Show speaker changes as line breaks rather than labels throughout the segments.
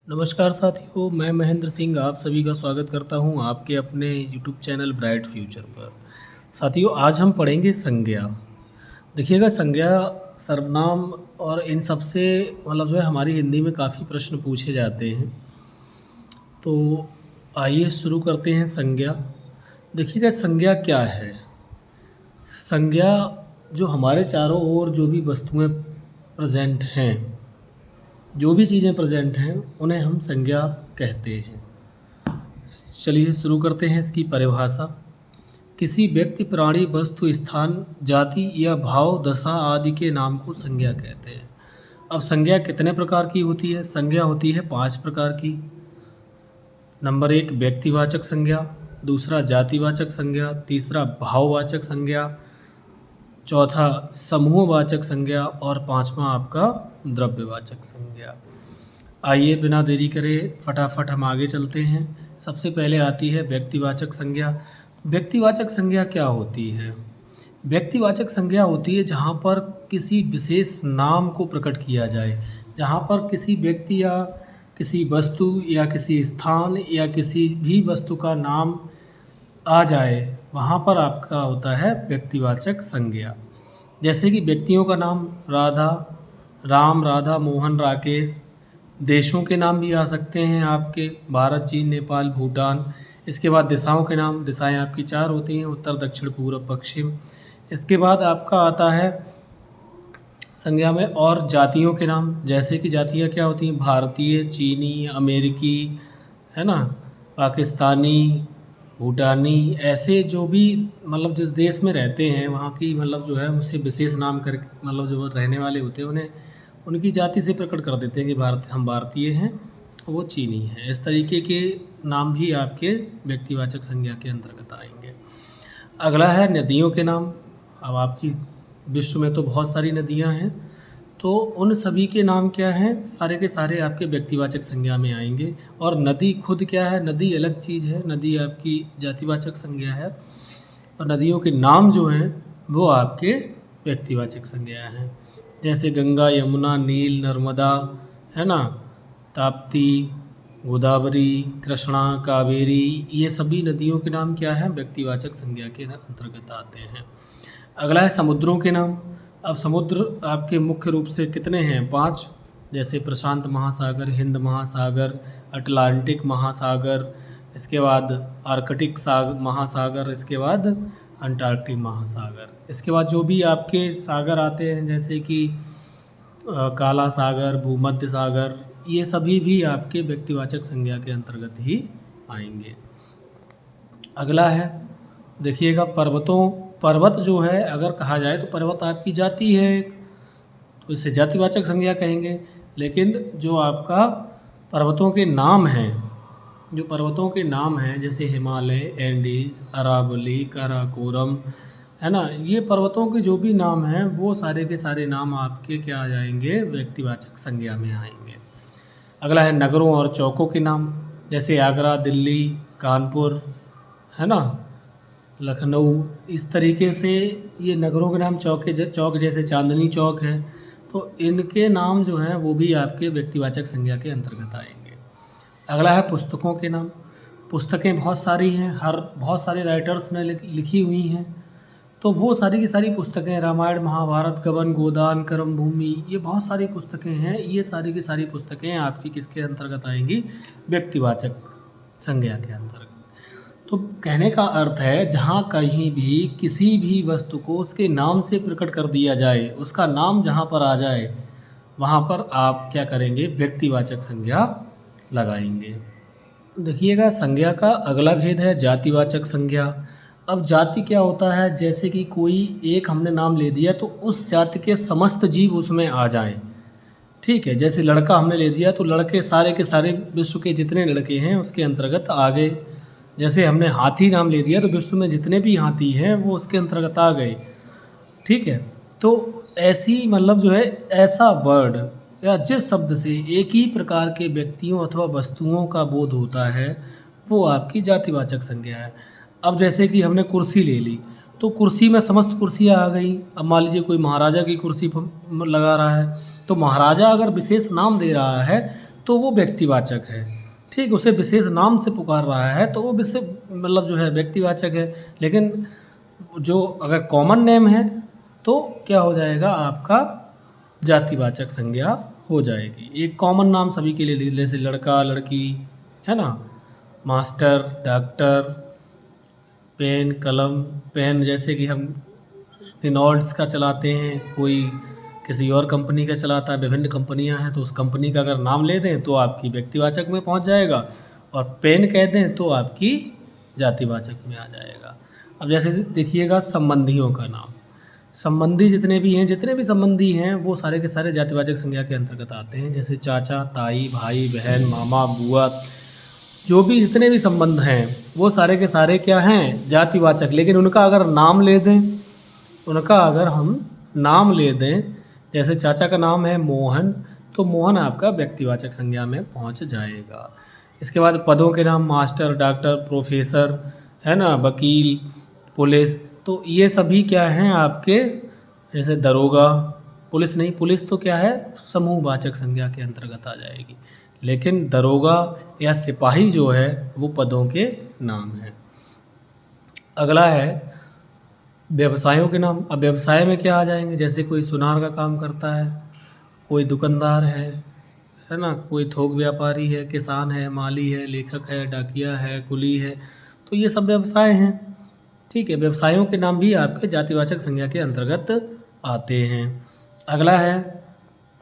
नमस्कार साथियों, मैं महेंद्र सिंह आप सभी का स्वागत करता हूं आपके अपने यूट्यूब चैनल ब्राइट फ्यूचर पर। साथियों, आज हम पढ़ेंगे संज्ञा। देखिएगा, संज्ञा, सर्वनाम और इन सब से जो है हमारी हिंदी में काफ़ी प्रश्न पूछे जाते हैं। तो आइए शुरू करते हैं संज्ञा। देखिएगा, संज्ञा क्या है? संज्ञा जो हमारे चारों ओर जो भी वस्तुएं प्रेजेंट हैं, जो भी चीज़ें प्रेजेंट हैं, उन्हें हम संज्ञा कहते हैं। चलिए शुरू करते हैं इसकी परिभाषा। किसी व्यक्ति, प्राणी, वस्तु, स्थान, जाति या भाव, दशा आदि के नाम को संज्ञा कहते हैं। अब संज्ञा कितने प्रकार की होती है? संज्ञा होती है 5 प्रकार की। नंबर 1 व्यक्तिवाचक संज्ञा, दूसरा जातिवाचक संज्ञा, तीसरा भाववाचक संज्ञा, चौथा समूहवाचक संज्ञा और पांचवा आपका द्रव्यवाचक संज्ञा। आइए बिना देरी करे फटाफट हम आगे चलते हैं। सबसे पहले आती है व्यक्तिवाचक संज्ञा। व्यक्तिवाचक संज्ञा क्या होती है? व्यक्तिवाचक संज्ञा होती है जहाँ पर किसी विशेष नाम को प्रकट किया जाए, जहाँ पर किसी व्यक्ति या किसी वस्तु या किसी स्थान या किसी भी वस्तु का नाम आ जाए, वहाँ पर आपका होता है व्यक्तिवाचक संज्ञा। जैसे कि व्यक्तियों का नाम राधा, राम, राधा, मोहन, राकेश। देशों के नाम भी आ सकते हैं आपके, भारत, चीन, नेपाल, भूटान। इसके बाद दिशाओं के नाम, दिशाएं आपकी 4 होती हैं, उत्तर, दक्षिण, पूर्व, पश्चिम। इसके बाद आपका आता है संज्ञा में और जातियों के नाम। जैसे कि जातियाँ क्या होती हैं? भारतीय, चीनी, अमेरिकी, है ना, पाकिस्तानी, भूटानी। ऐसे जो भी जिस देश में रहते हैं वहाँ की जो है उससे विशेष नाम कर जो रहने वाले होते हैं उन्हें उनकी जाति से प्रकट कर देते हैं कि हम भारतीय हैं, वो चीनी हैं। इस तरीके के नाम भी आपके व्यक्तिवाचक संज्ञा के अंतर्गत आएंगे। अगला है नदियों के नाम। अब आपकी विश्व में तो बहुत सारी नदियाँ हैं, तो उन सभी के नाम क्या हैं? सारे के सारे आपके व्यक्तिवाचक संज्ञा में आएंगे। और नदी खुद क्या है? नदी अलग चीज़ है, नदी आपकी जातिवाचक संज्ञा है और नदियों के नाम जो हैं वो आपके व्यक्तिवाचक संज्ञा हैं। जैसे गंगा, यमुना, नील, नर्मदा, है ना, ताप्ती, गोदावरी, कृष्णा, कावेरी। ये सभी नदियों के नाम क्या हैं? व्यक्तिवाचक संज्ञा के अंतर्गत आते हैं। अगला है समुद्रों के नाम। अब समुद्र आपके मुख्य रूप से कितने हैं? 5। जैसे प्रशांत महासागर, हिंद महासागर, अटलांटिक महासागर, इसके बाद आर्कटिक महासागर, इसके बाद अंटार्कटिक महासागर। इसके बाद जो भी आपके सागर आते हैं जैसे कि काला सागर, भूमध्य सागर, ये सभी भी आपके व्यक्तिवाचक संज्ञा के अंतर्गत ही आएंगे। अगला है देखिएगा पर्वत जो है अगर कहा जाए तो पर्वत आपकी जाति है, तो इसे जातिवाचक संज्ञा कहेंगे। लेकिन जो आपका पर्वतों के नाम हैं, जैसे हिमालय, एंडीज, अरावली, काराकोरम, है ना, ये पर्वतों के जो भी नाम हैं वो सारे के सारे नाम आपके क्या आ जाएंगे? व्यक्तिवाचक संज्ञा में आएंगे। अगला है नगरों और चौकों के नाम। जैसे आगरा, दिल्ली, कानपुर, है ना, लखनऊ। इस तरीके से ये नगरों के नाम, चौक जैसे चांदनी चौक है, तो इनके नाम जो हैं वो भी आपके व्यक्तिवाचक संज्ञा के अंतर्गत आएंगे। अगला है पुस्तकों के नाम। पुस्तकें बहुत सारी हैं, बहुत सारे राइटर्स ने लिखी हुई हैं, तो वो सारी की सारी पुस्तकें, रामायण, महाभारत, गबन, गोदान, कर्म भूमि, ये बहुत सारी पुस्तकें हैं। ये सारी की सारी पुस्तकें आपकी किसके अंतर्गत आएंगी? व्यक्तिवाचक संज्ञा के अंतर्गत। तो कहने का अर्थ है जहाँ कहीं भी किसी भी वस्तु को उसके नाम से प्रकट कर दिया जाए, उसका नाम जहाँ पर आ जाए, वहाँ पर आप क्या करेंगे? व्यक्तिवाचक संज्ञा लगाएंगे। देखिएगा, संज्ञा का अगला भेद है जातिवाचक संज्ञा। अब जाति क्या होता है? जैसे कि कोई एक हमने नाम ले दिया तो उस जाति के समस्त जीव उसमें आ जाएं। ठीक है, जैसे लड़का हमने ले दिया तो लड़के सारे के सारे विश्व के जितने लड़के हैं उसके अंतर्गत आ गए। जैसे हमने हाथी नाम ले दिया तो विश्व में जितने भी हाथी हैं वो उसके अंतर्गत आ गए। ठीक है, तो ऐसी जो है ऐसा वर्ड या जिस शब्द से एक ही प्रकार के व्यक्तियों अथवा वस्तुओं का बोध होता है वो आपकी जातिवाचक संज्ञा है। अब जैसे कि हमने कुर्सी ले ली तो कुर्सी में समस्त कुर्सियाँ आ गई। अब मान लीजिए कोई महाराजा की कुर्सी लगा रहा है, तो महाराजा अगर विशेष नाम दे रहा है तो वो व्यक्तिवाचक है। ठीक, उसे विशेष नाम से पुकार रहा है तो वो मतलब जो है व्यक्तिवाचक है। लेकिन जो अगर कॉमन नेम है तो क्या हो जाएगा, आपका जातिवाचक संज्ञा हो जाएगी। एक कॉमन नाम सभी के लिए, जैसे लड़का लड़की, है ना, मास्टर डॉक्टर, पेन कलम, पेन जैसे कि हम रिनॉल्ड्स का चलाते हैं, कोई किसी और कंपनी का चलाता है, विभिन्न कंपनियां हैं, तो उस कंपनी का अगर नाम ले दें तो आपकी व्यक्तिवाचक में पहुंच जाएगा, और पेन कह दें तो आपकी जातिवाचक में आ जाएगा। अब जैसे देखिएगा संबंधियों का नाम, संबंधी जितने भी संबंधी हैं वो सारे के सारे जातिवाचक संज्ञा के अंतर्गत आते हैं। जैसे चाचा, ताई, भाई, बहन, मामा, बुआ, जो भी जितने भी संबंध हैं वो सारे के सारे क्या हैं, जातिवाचक। लेकिन उनका अगर नाम ले दें, उनका अगर हम नाम ले दें, जैसे चाचा का नाम है मोहन, तो मोहन आपका व्यक्तिवाचक संज्ञा में पहुंच जाएगा। इसके बाद पदों के नाम, मास्टर, डॉक्टर, प्रोफेसर, है ना, वकील, पुलिस, तो ये सभी क्या हैं आपके, जैसे दरोगा, पुलिस नहीं, पुलिस तो क्या है, समूहवाचक संज्ञा के अंतर्गत आ जाएगी। लेकिन दरोगा या सिपाही जो है वो पदों के नाम है। अगला है व्यवसायों के नाम। अब व्यवसाय में क्या आ जाएंगे, जैसे कोई सुनार का काम करता है, कोई दुकानदार है ना, कोई थोक व्यापारी है, किसान है, माली है, लेखक है, डाकिया है, कुली है, तो ये सब व्यवसाय हैं। ठीक है, व्यवसायों के नाम भी आपके जातिवाचक संज्ञा के अंतर्गत आते हैं। अगला है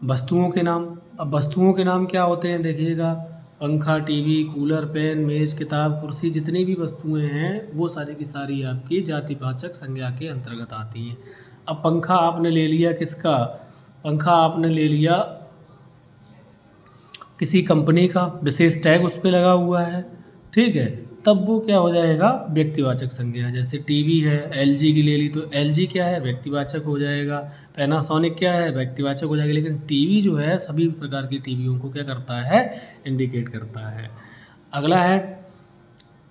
वस्तुओं के नाम। अब वस्तुओं के नाम क्या होते हैं, देखिएगा, पंखा, टीवी, कूलर, पेन, मेज, किताब, कुर्सी, जितनी भी वस्तुएं हैं वो सारी की सारी आपकी जातिवाचक संज्ञा के अंतर्गत आती हैं। अब पंखा आपने ले लिया किसका, पंखा आपने ले लिया किसी कंपनी का, विशेष टैग उस पर लगा हुआ है, ठीक है, तब वो क्या हो जाएगा, व्यक्तिवाचक संज्ञा। जैसे टीवी है, एलजी की ले ली तो एलजी क्या है, व्यक्तिवाचक हो जाएगा। पैनासोनिक क्या है, व्यक्तिवाचक हो जाएगा। लेकिन टीवी जो है सभी प्रकार की टीवियों को क्या करता है, इंडिकेट करता है। अगला है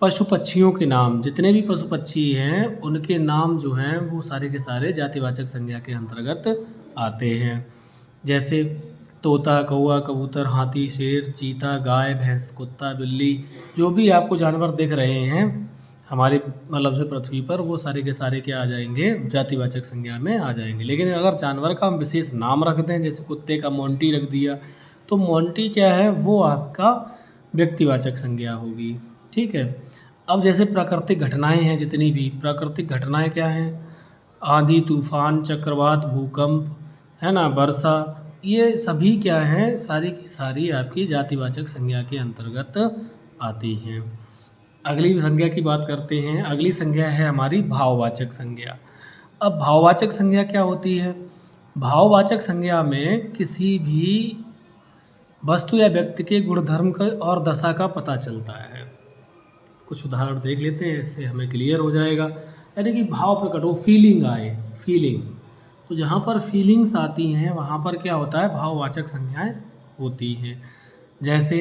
पशु पक्षियों के नाम। जितने भी पशु पक्षी हैं उनके नाम जो हैं वो सारे के सारे जातिवाचक संज्ञा के अंतर्गत आते हैं। जैसे तोता, कौआ, कबूतर, हाथी, शेर, चीता, गाय, भैंस, कुत्ता, बिल्ली, जो भी आपको जानवर दिख रहे हैं हमारे मतलब से पृथ्वी पर, वो सारे के सारे क्या आ जाएंगे, जातिवाचक संज्ञा में आ जाएंगे। लेकिन अगर जानवर का हम विशेष नाम रख दें, जैसे कुत्ते का मोंटी रख दिया, तो मोंटी क्या है, वो आपका व्यक्तिवाचक संज्ञा होगी। ठीक है। अब जैसे प्राकृतिक घटनाएं हैं, जितनी भी प्राकृतिक घटनाएं क्या हैं, आंधी, तूफान, चक्रवात, भूकंप, है ना, वर्षा, ये सभी क्या हैं, सारी की सारी आपकी जातिवाचक संज्ञा के अंतर्गत आती हैं। अगली संज्ञा की बात करते हैं। अगली संज्ञा है हमारी भाववाचक संज्ञा। अब भाववाचक संज्ञा क्या होती है, भाववाचक संज्ञा में किसी भी वस्तु या व्यक्ति के गुणधर्म का और दशा का पता चलता है। कुछ उदाहरण देख लेते हैं, इससे हमें क्लियर हो जाएगा। यानी कि भाव प्रकट हो, फीलिंग आए, फीलिंग, तो जहाँ पर फीलिंग्स आती हैं वहाँ पर क्या होता है, भाववाचक संज्ञाएं होती हैं। जैसे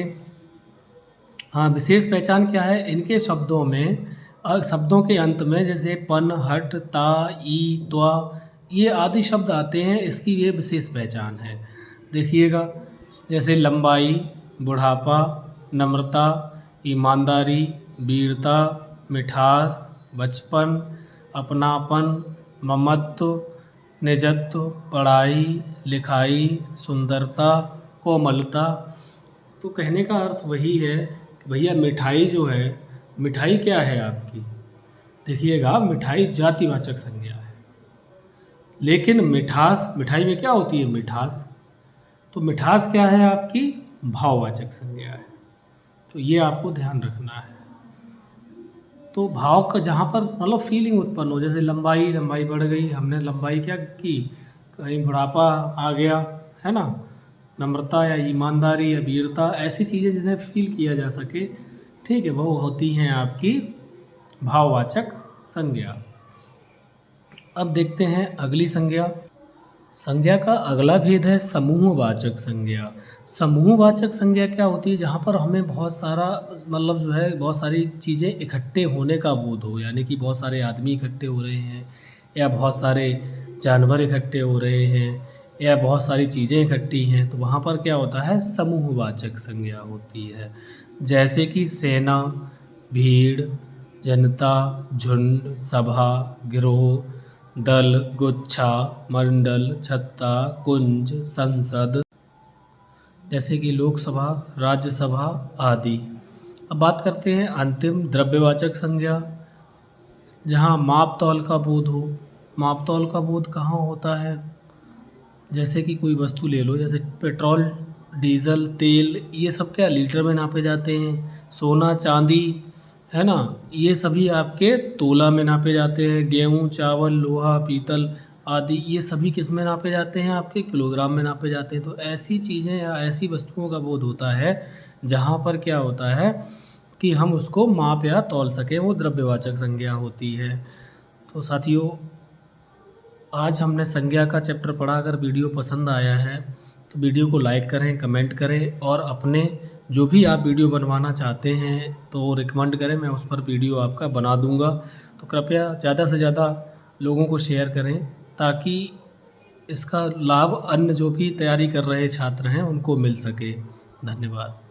हाँ, विशेष पहचान क्या है, इनके शब्दों में शब्दों के अंत में जैसे पन, हट, ता, ई, त्वा, ये आदि शब्द आते हैं, इसकी ये विशेष पहचान है। देखिएगा, जैसे लंबाई, बुढ़ापा, नम्रता, ईमानदारी, वीरता, मिठास, बचपन, अपनापन, ममत्व, निजत्व, पढ़ाई, लिखाई, सुंदरता, कोमलता। तो कहने का अर्थ वही है कि भैया मिठाई जो है, मिठाई क्या है आपकी, देखिएगा, मिठाई जातिवाचक संज्ञा है। लेकिन मिठास, मिठाई में क्या होती है, मिठास, तो मिठास क्या है आपकी, भाववाचक संज्ञा है। तो ये आपको ध्यान रखना है। तो भाव का जहाँ पर मतलब फीलिंग उत्पन्न हो, जैसे लंबाई, लंबाई बढ़ गई, हमने लंबाई क्या की, कहीं बुढ़ापा आ गया, है ना, नम्रता या ईमानदारी या वीरता, ऐसी चीज़ें जिन्हें फील किया जा सके, ठीक है, वो होती हैं आपकी भाववाचक संज्ञा। अब देखते हैं अगली संज्ञा। संज्ञा का अगला भेद है समूहवाचक संज्ञा। समूहवाचक संज्ञा क्या होती है, जहाँ पर हमें बहुत सारा मतलब जो है बहुत सारी चीज़ें इकट्ठे होने का बोध हो, यानी कि बहुत सारे आदमी इकट्ठे हो रहे हैं या बहुत सारे जानवर इकट्ठे हो रहे हैं या बहुत सारी चीज़ें इकट्ठी हैं, तो वहाँ पर क्या होता है, समूहवाचक संज्ञा होती है। जैसे कि सेना, भीड़, जनता, झुंड, सभा, गिरोह, दल, गुच्छा, मंडल, छत्ता, कुंज, संसद, जैसे कि लोकसभा, राज्यसभा आदि। अब बात करते हैं अंतिम द्रव्यवाचक संज्ञा, जहाँ माप तौल का बोध हो। माप तौल का बोध कहाँ होता है, जैसे कि कोई वस्तु ले लो, जैसे पेट्रोल, डीजल, तेल, ये सब क्या लीटर में नापे जाते हैं। सोना, चांदी, है ना, ये सभी आपके तोला में नापे जाते हैं। गेहूँ, चावल, लोहा, पीतल आदि ये सभी किस में नापे जाते हैं, आपके किलोग्राम में नापे जाते हैं। तो ऐसी चीज़ें या ऐसी वस्तुओं का बोध होता है जहाँ पर क्या होता है कि हम उसको माप या तौल सकें, वो द्रव्यवाचक संज्ञा होती है। तो साथियों, आज हमने संज्ञा का चैप्टर पढ़ा। अगर वीडियो पसंद आया है तो वीडियो को लाइक करें, कमेंट करें, और अपने जो भी आप वीडियो बनवाना चाहते हैं तो रिकमेंड करें, मैं उस पर वीडियो आपका बना दूंगा। तो कृपया ज़्यादा से ज़्यादा लोगों को शेयर करें, ताकि इसका लाभ अन्य जो भी तैयारी कर रहे छात्र हैं उनको मिल सके। धन्यवाद।